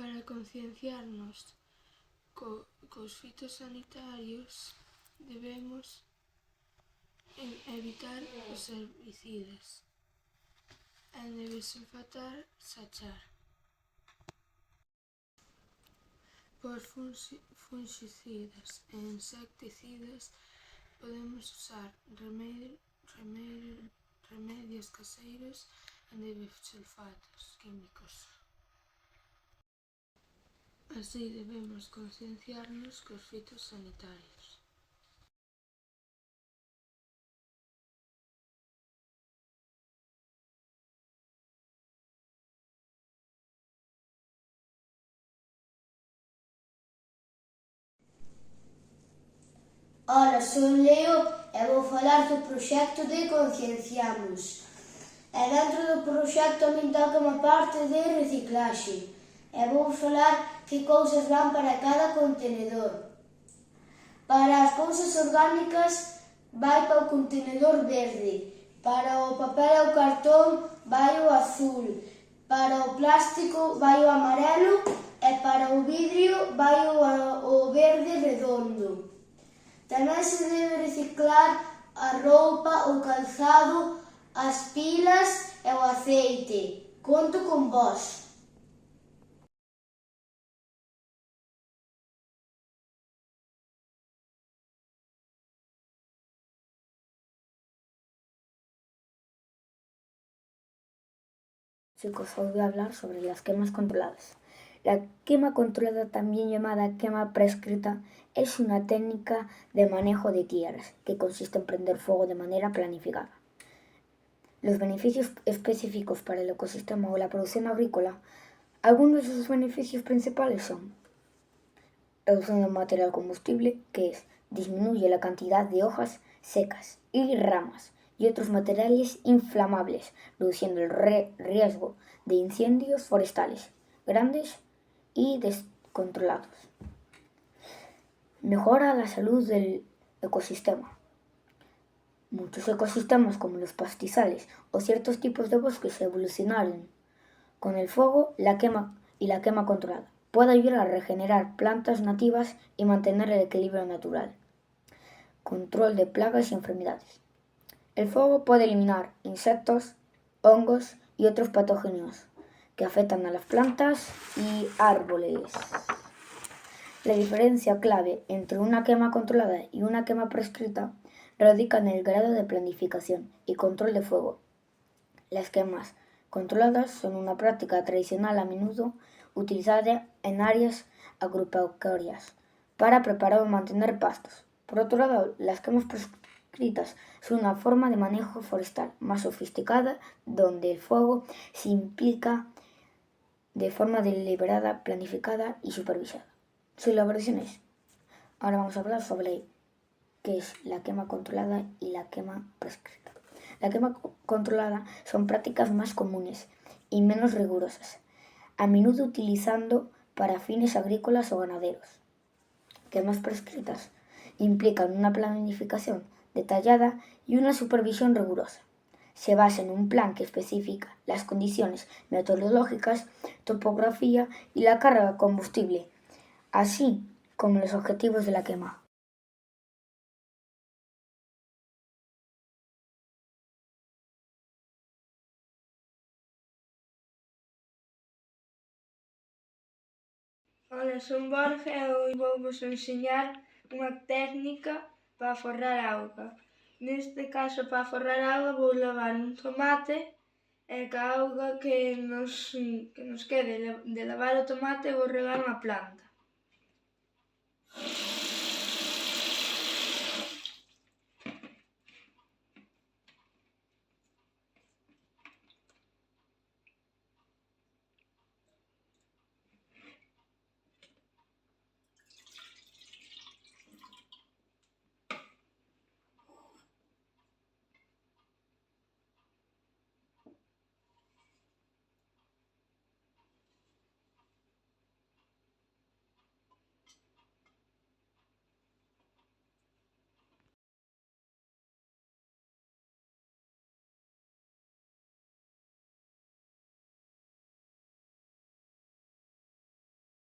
Para concienciarnos cos fitosanitarios debemos evitar os herbicidas e desinfectar sachar. Por fungicidas e insecticidas podemos usar remedios caseiros e sulfatos químicos. Así debemos concienciarnos cos fitosanitarios. Ola, son Leo e vou falar do proxecto de Concienciamos. E dentro do proxecto a min toca unha parte de reciclaxe. E vou falar que cousas van para cada contenedor. Para as cousas orgánicas vai para o contenedor verde. Para o papel e o cartón vai o azul. Para o plástico vai o amarelo e para o vidrio vai o verde redondo. Tamén se debe reciclar a roupa, o calzado, as pilas e o aceite. Conto con vós. Chicos, os voy a hablar sobre las quemas controladas. La quema controlada, también llamada quema prescrita, es una técnica de manejo de tierras que consiste en prender fuego de manera planificada. Los beneficios específicos para el ecosistema o la producción agrícola, algunos de sus beneficios principales son reducción del material combustible, que disminuye la cantidad de hojas secas y ramas y otros materiales inflamables, reduciendo el riesgo de incendios forestales grandes y descontrolados. Mejora la salud del ecosistema. Muchos ecosistemas, como los pastizales o ciertos tipos de bosques, evolucionaron con el fuego la quema controlada. Puede ayudar a regenerar plantas nativas y mantener el equilibrio natural. Control de plagas y enfermedades. El fuego puede eliminar insectos, hongos y otros patógenos que afectan a las plantas y árboles. La diferencia clave entre una quema controlada y una quema prescrita radica en el grado de planificación y control de fuego. Las quemas controladas son una práctica tradicional a menudo utilizada en áreas agropecuarias para preparar o mantener pastos. Por otro lado, las quemas prescritas son una forma de manejo forestal más sofisticada, donde el fuego se implica de forma deliberada, planificada y supervisada. Su elaboración es. Ahora vamos a hablar sobre qué es la quema controlada y la quema prescrita. La quema controlada son prácticas más comunes y menos rigurosas, a menudo utilizando para fines agrícolas o ganaderos. Quemas prescritas implican una planificación detallada y una supervisión rigurosa. Se basa en un plan que especifica las condiciones meteorológicas, topografía y la carga de combustible, así como los objetivos de la quema. Ola, son Borja e hoy vouvos ensiñar unha técnica para aforrar auga. Neste caso, para aforrar auga, vou levar un tomate e ca auga que nos quede de lavar o tomate vou regar unha planta.